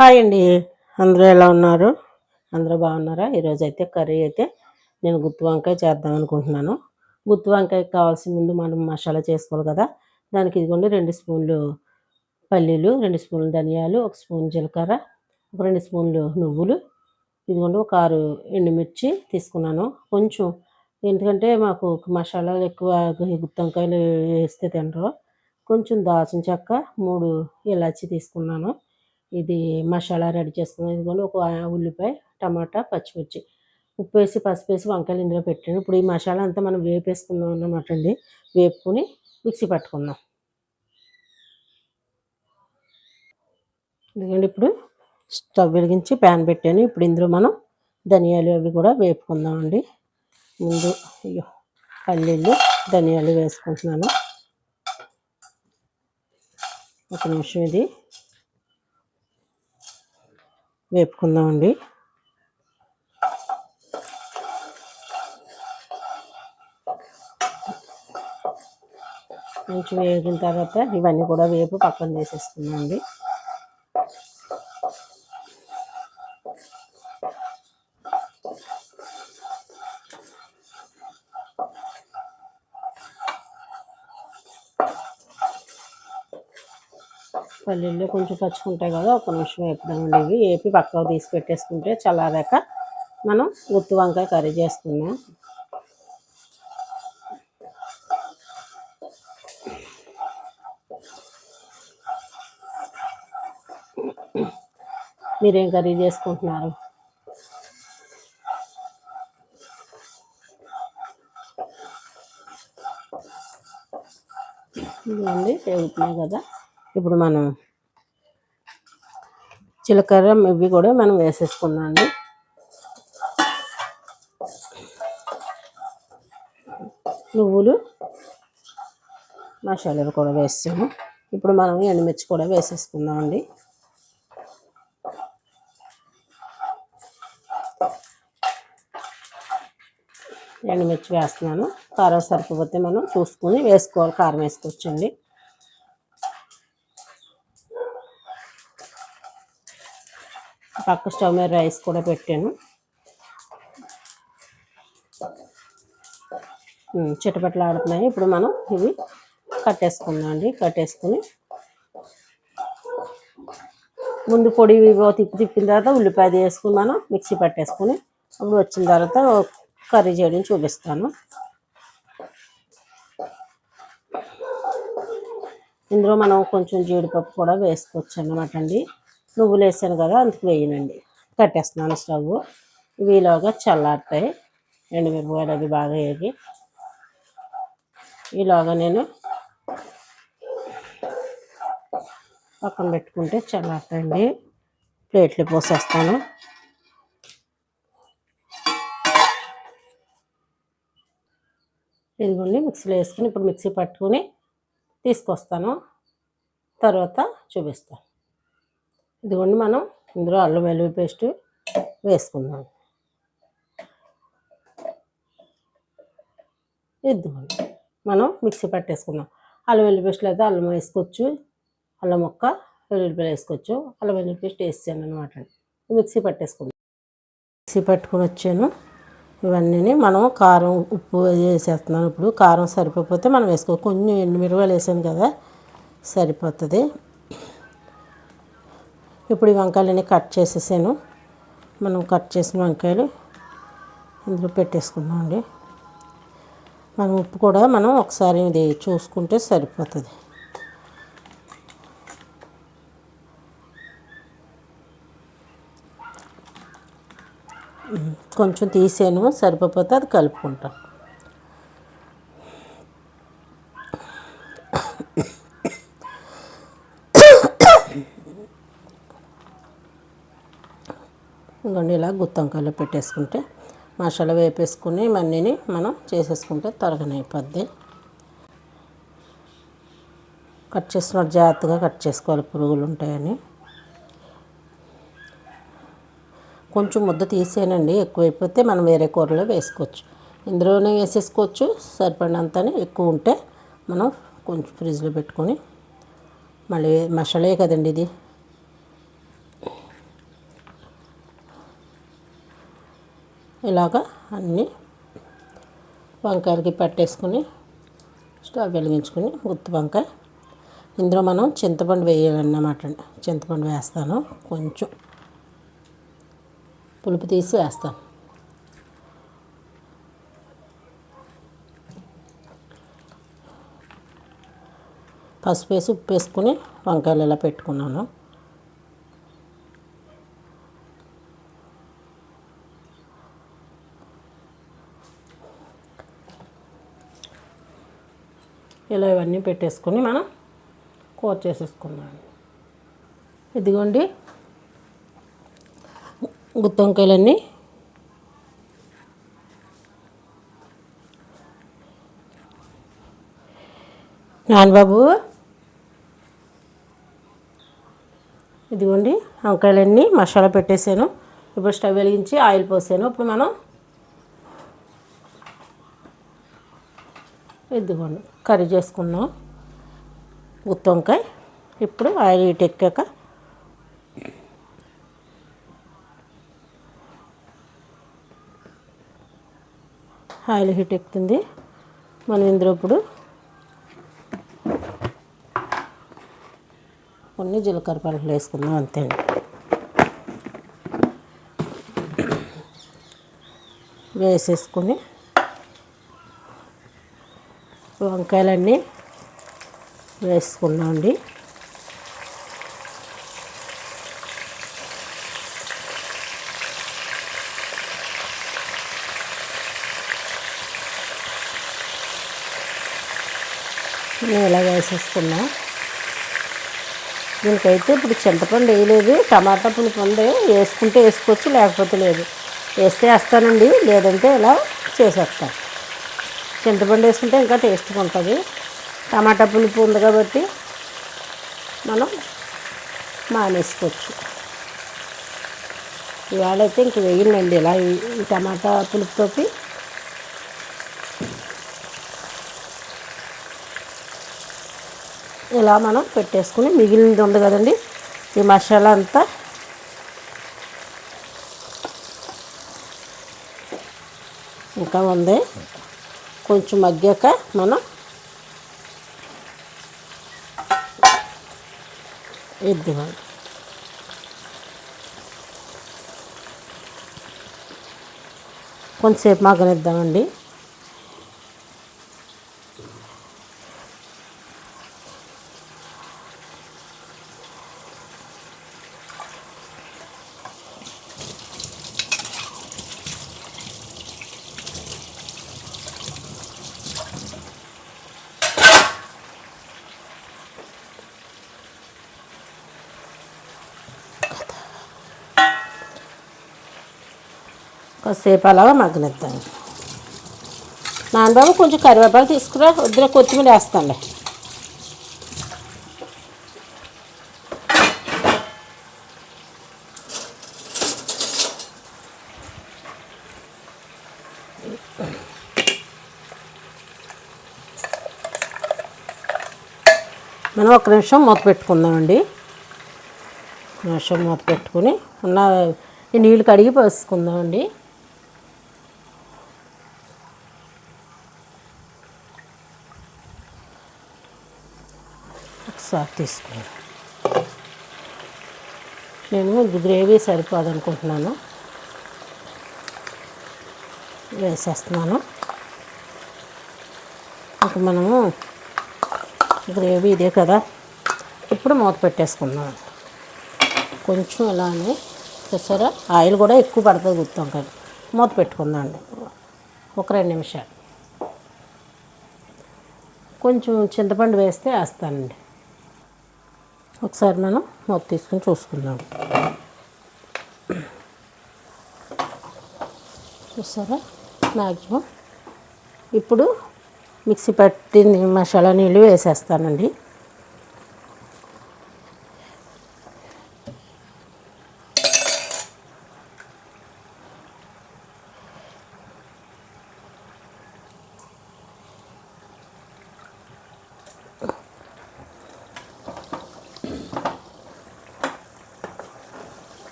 Hi అండి. అందరూ ఎలా ఉన్నారు? అందరూ బాగున్నారా? ఈరోజైతే కర్రీ అయితే నేను గుత్తి వంకాయ చేద్దాం అనుకుంటున్నాను. గుత్తి వంకాయకి కావాల్సిన ముందు మనం మసాలా చేసుకోవాలి కదా! దానికి ఇదిగోండి 2 స్పూన్లు పల్లీలు, 2 స్పూన్లు ధనియాలు, 1 స్పూన్ జీలకర్ర, ఒక 2 స్పూన్లు నువ్వులు, ఇదిగోండి ఒక 6 ఎండుమిర్చి తీసుకున్నాను. కొంచెం ఎందుకంటే మాకు మసాలాలు ఎక్కువ గుత్తి వంకాయలు వేస్తే తినరు. కొంచెం దాల్చిన చెక్క, 3 ఇలాచీ తీసుకున్నాను. ఇది మసాలా రెడీ చేసుకున్నాను. ఇదిగోండి ఒక ఉల్లిపాయ, టమాటా, పచ్చిమిర్చి, ఉప్పేసి పసుపేసి వంకాయలు ఇందులో పెట్టాను. ఇప్పుడు ఈ మసాలా అంతా మనం వేపేసుకుందాం అన్నమాట అండి. వేపుకొని మిక్సీ పట్టుకుందాం. ఇదిగోండి ఇప్పుడు స్టవ్ వెలిగించి ప్యాన్ పెట్టాను. ఇప్పుడు ఇందులో మనం ధనియాలు అవి కూడా వేపుకుందామండి. ముందు పల్లీలు ధనియాలు వేసుకుంటున్నాను. ఒక నిమిషం ఇది వేపుకుందామండి. కొంచెం వేగిన తర్వాత ఇవన్నీ కూడా వేపు పక్కన తీసేసుకున్నామండి. పల్లీల్లో కొంచెం పచ్చుకుంటాయి కదా, ఒక నిమిషం వేపుదామండి. ఇవి వేపి పక్కకు తీసి పెట్టేసుకుంటే చల్లారాక మనం గుత్తి వంకాయ కర్రీ చేసుకున్నాం. మీరేం కర్రీ చేసుకుంటున్నారు? ఇవ్వండి వేగుతున్నాయి కదా. ఇప్పుడు మనం జీలకర్ర ఇవి కూడా మనం వేసేసుకున్నాం అండి. నువ్వులు మసాలాలు కూడా వేస్తాము. ఇప్పుడు మనం ఎండుమిర్చి కూడా వేసేసుకుందామండి. ఎండుమిర్చి వేస్తున్నాను. కారం సరిపోతే మనం చూసుకొని వేసుకోవాలి, కారం వేసుకోవచ్చండి. పక్క స్టవ్ మీద రైస్ కూడా పెట్టాను. చిటపట్లు ఆడుతున్నాయి. ఇప్పుడు మనం ఇవి కట్టేసుకుందాం అండి. కట్టేసుకుని ముందు పొడి తిప్పిన తర్వాత ఉల్లిపాయ వేసుకుని మనం మిక్సీ పట్టేసుకుని అప్పుడు వచ్చిన తర్వాత కర్రీ చేయడం చూపిస్తాను. ఇందులో మనం కొంచెం జీడిపప్పు కూడా వేసుకోవచ్చు అన్నమాట అండి. నువ్వులు వేసాను కదా, అందుకు వేయనండి. కట్టేస్తున్నాను స్టవ్. ఇవిలాగా చల్లారుతాయి. ఎండుమిరపకాయలు అవి బాగా వేగి ఇలాగా నేను పక్కన పెట్టుకుంటే చల్లారుతాయండి. ప్లేట్లు పోసేస్తాను. ఇదిగోండి మిక్సీలో వేసుకుని ఇప్పుడు మిక్సీ పట్టుకుని తీసుకొస్తాను, తర్వాత చూపిస్తాను. ఇదిగోండి మనం ఇందులో అల్లం వెల్లుల్లి పేస్ట్ వేసుకుందాం. ఇదిగోండి మనం మిక్సీ పట్టేసుకుందాం. అల్లం వెల్లుల్లి పేస్ట్లో అయితే అల్లం వేసుకోవచ్చు, అల్లం ముక్క వెల్లుల్లిపాయలు వేసుకోవచ్చు. అల్లం వెల్లుల్లి పేస్ట్ వేసాను అనమాట. మిక్సీ పట్టేసుకుందాం. మిక్సీ పట్టుకొని వచ్చాను. ఇవన్నీ మనం కారం ఉప్పు వేసేస్తున్నాను. ఇప్పుడు కారం సరిపోతే మనం వేసుకోవచ్చు. కొంచెం ఎండుమిరపకాయలు వేసాను కదా, సరిపోతుంది. ఇప్పుడు ఈ వంకాయలన్నీ కట్ చేసేసాను. మనం కట్ చేసిన వంకాయలు ఇందులో పెట్టేసుకుందాం అండి. మనం ఉప్పు కూడా మనం ఒకసారి ఇది చూసుకుంటే సరిపోతుంది. కొంచెం తీసాను, సరిపోతే అది కలుపుకుంటాం. ఇంకొండి ఇలా గుత్తి వంకాయలు పెట్టేసుకుంటే మసాలా వేపేసుకుని మన్నీని మనం చేసేసుకుంటే త్వరగా అయిపోద్ది. కట్ చేసినప్పుడు జాగ్రత్తగా కట్ చేసుకోవాలి, పురుగులు ఉంటాయని. కొంచెం ముద్ద తీసేనండి. ఎక్కువైపోతే మనం వేరే కూరలో వేసుకోవచ్చు, ఇందులోనే వేసేసుకోవచ్చు. సరిపడినంతని ఎక్కువ ఉంటే మనం కొంచెం ఫ్రిడ్జ్లో పెట్టుకొని మళ్ళీ మసాలా కదండి ఇది, ఇలాగా అన్నీ వంకాయలకి పట్టేసుకుని స్టవ్ వెలిగించుకుని గుత్తి వంకాయ ఇందులో మనం చింతపండు వేయాలన్నమాట అండి. చింతపండు వేస్తాను, కొంచెం పులుపు తీసి వేస్తాను. పసుపు వేసి ఉప్పు వేసుకుని వంకాయలు ఇలా పెట్టుకున్నాను. ఇలా ఇవన్నీ పెట్టేసుకొని మనం కూర చేసేసుకున్నాం. ఇదిగోండి గుత్తి వంకాయలన్నీ నాన్నబాబు, ఇదిగోండి వంకాయలన్నీ మసాలా పెట్టేసాను. ఇప్పుడు స్టవ్ వెలిగించి ఆయిల్ పోసాను. ఇప్పుడు మనం ఇదిగోండి కర్రీ చేసుకున్నాం గుత్తి వంకాయ. ఇప్పుడు ఆయిల్ హీట్ ఎక్కాక ఆయిల్ హీట్ ఎక్కుతుంది. మనం ఇందులో ఇప్పుడు కొన్ని జీలకర్ర పలుకులు వేసుకుందాం, అంతే అండి. వేసేసుకొని వంకాయలన్నీ వేసుకున్నామండి. నేను ఇలా వేసేసుకున్నా. దీనికైతే ఇప్పుడు చింతపండు వేయలేదు, టమాటా పులుపు ఉంది. వేసుకుంటే వేసుకోవచ్చు, లేకపోతే లేదు. వేస్తే వేస్తానండి, లేదంటే ఇలా చేసేస్తాను. చింతపండు వేసుకుంటే ఇంకా టేస్ట్గా ఉంటుంది. టమాటా పులుపు ఉంది కాబట్టి మనం మానేసుకోవచ్చు. ఇవాళ అయితే ఇంక వేయండి ఇలా ఈ టమాటా పులుపుతోటి. ఇలా మనం పెట్టేసుకుని మిగిలినది ఉంది కదండి, ఈ మసాలా అంతా ఇంకా ఉంది. కొంచెం మగ్గాక మనం ఇద్దాం. కొంచెంసేపు మగ్గనిద్దామండి. కాసేపు అలాగా మగ్గనిద్దాం. నాన్నబాబు కొంచెం కరివేపాకు తీసుకురా, వద్దున కొత్తిమీర వేస్తానులే. మనం ఒక నిమిషం మూత పెట్టుకుందామండి. నిమిషం మూత పెట్టుకుని ఉన్న ఈ నీళ్ళు కడిగి పోసుకుందామండి. ఒకసారి తీసుకుందాం. నేను గ్రేవీ సరిపోదనుకుంటున్నాను, వేసేస్తున్నాను. ఇంక మనము గ్రేవీ ఇదే కదా, ఇప్పుడు మూత పెట్టేసుకుందాం. కొంచెం ఇలానే చూసారా, ఆయిల్ కూడా ఎక్కువ పడుతుంది గుత్తి వంకాయ. మూత పెట్టుకుందాం అండి ఒక 2 నిమిషాలు. కొంచెం చింతపండు వేస్తానండి. ఒకసారి మనం మూత తీసుకుని చూసుకుందాం. చూసారా మ్యాక్సిమం. ఇప్పుడు మిక్సీ పట్టిన మసాలా నీళ్ళు వేసేస్తానండి.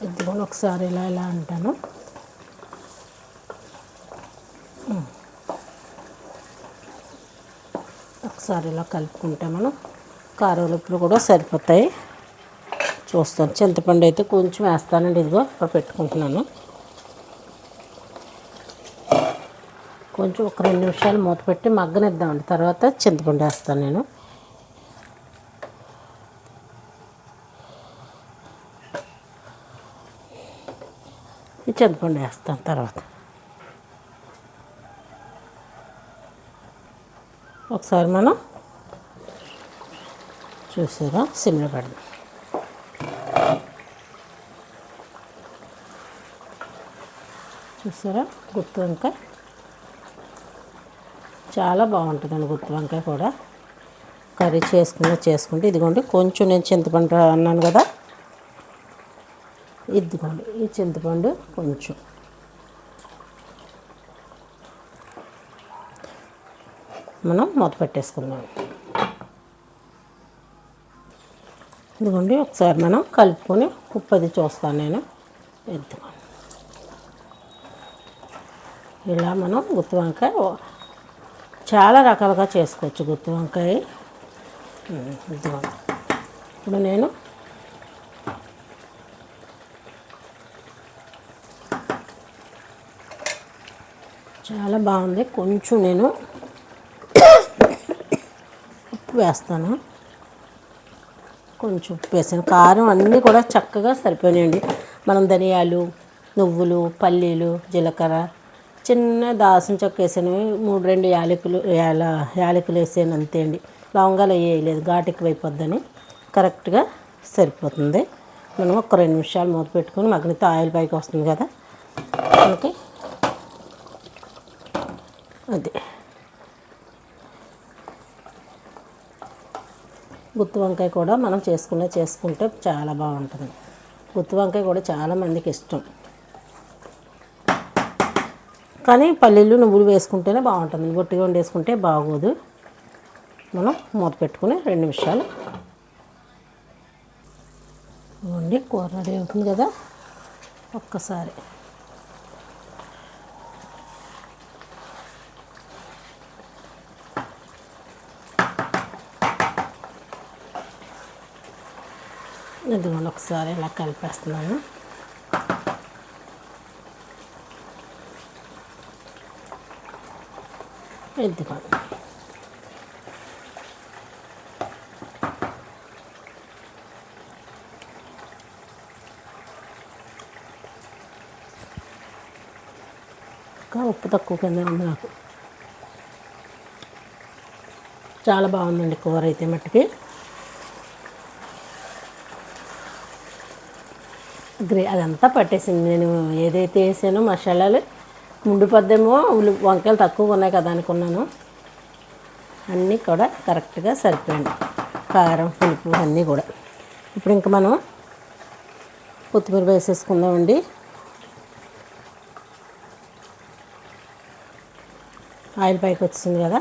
ఇదిగోని ఒకసారి ఇలా అంటాను. ఒకసారి ఇలా కలుపుకుంటే మనం కారం ఉప్పులు కూడా సరిపోతాయి. చూస్తాను. చింతపండు అయితే కొంచెం వేస్తానండి. ఇదిగో ఇక్కడ పెట్టుకుంటున్నాను. కొంచెం ఒక 2 నిమిషాలు మూత పెట్టి మగ్గనిద్దామండి. తర్వాత చింతపండు వేస్తాను నేను. ఈ చింతపండు వేస్తాను తర్వాత. ఒకసారి మనం చూసారా సిమ్లో పెడదాం. చూసారా గుత్తి వంకాయ చాలా బాగుంటుందండి. గుత్తి వంకాయ కూడా కర్రీ చేసుకుంటే ఇదిగోండి కొంచెం నేను చింతపండు అన్నాను కదా, ఇదిగోండి ఈ చింతపండు కొంచెం మనం మూత పెట్టేసుకుందాం. ఇదిగోండి ఒకసారి మనం కలుపుకొని ఉప్పు అది చూస్తాను నేను. ఇదిగోండి ఇలా మనం గుత్తి వంకాయ చాలా రకాలుగా చేసుకోవచ్చు. గుత్తి వంకాయ ఇదిగోండి. ఇప్పుడు నేను చాలా బాగుంది. కొంచెం నేను ఉప్పు వేస్తాను. కొంచెం ఉప్పు వేసాను. కారం అన్నీ కూడా చక్కగా సరిపోయాయండి. మనం ధనియాలు, నువ్వులు, పల్లీలు, జీలకర్ర, చిన్న దాల్చిన చెక్క వేసాను. 2 యాలకులు వేసాను అంతే అండి. లవంగాలు వేయలేదు, ఘాటు ఎక్కువ అయిపోద్దని. కరెక్ట్గా సరిపోతుంది. మనం ఒక 2 నిమిషాలు మూత పెట్టుకొని మగ్గనితే ఆయిల్ పైకి వస్తుంది కదా ఓకే. అది గుత్తి వంకాయ కూడా మనం చేసుకుంటే చాలా బాగుంటుంది. గుత్తి వంకాయ కూడా చాలామందికి ఇష్టం. కానీ పల్లీలు నువ్వులు వేసుకుంటేనే బాగుంటుంది. గట్టిగా వండేసుకుంటే బాగోదు. మనం మూత పెట్టుకుని 2 నిమిషాలు వండి కూర రెడీ అవుతుంది కదా. ఒక్కసారి ఇదిగోండి ఒకసారి ఇలా కలిపేస్తున్నాను. ఇదిగోండి ఇంకా ఉప్పు తక్కువ కింద ఉంది నాకు. చాలా బాగుందండి కూర అయితే మట్టుకి. అదంతా పట్టేసింది. నేను ఏదైతే వేసానో మసాలాలు ఉండిపోద్దేమో, వంకాయలు తక్కువగా ఉన్నాయి కదా అనుకున్నాను. అన్నీ కూడా కరెక్ట్గా సరిపోయింది. కారం, పులుపు అన్నీ కూడా. ఇప్పుడు ఇంకా మనం కొత్తిమీర వేసేసుకుందామండి. ఆయిల్ పైకి వచ్చింది కదా,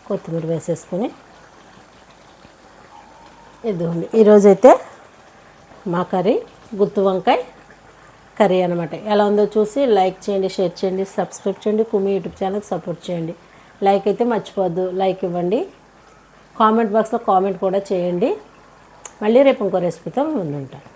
కొత్తిమీర వేసేసుకొని ఇదిగోండి. ఈరోజైతే మా కర్రీ గుత్తి వంకాయ కర్రీ అనమాట. ఎలా ఉందో చూసి లైక్ చేయండి, షేర్ చేయండి, సబ్స్క్రైబ్ చేయండి. కుమి యూట్యూబ్ ఛానల్కి సపోర్ట్ చేయండి. లైక్ అయితే మర్చిపోవద్దు, లైక్ ఇవ్వండి. కామెంట్ బాక్స్లో కామెంట్ కూడా చేయండి. మళ్ళీ రేపు ఇంకో రెసిపీతో ముందుంటాను.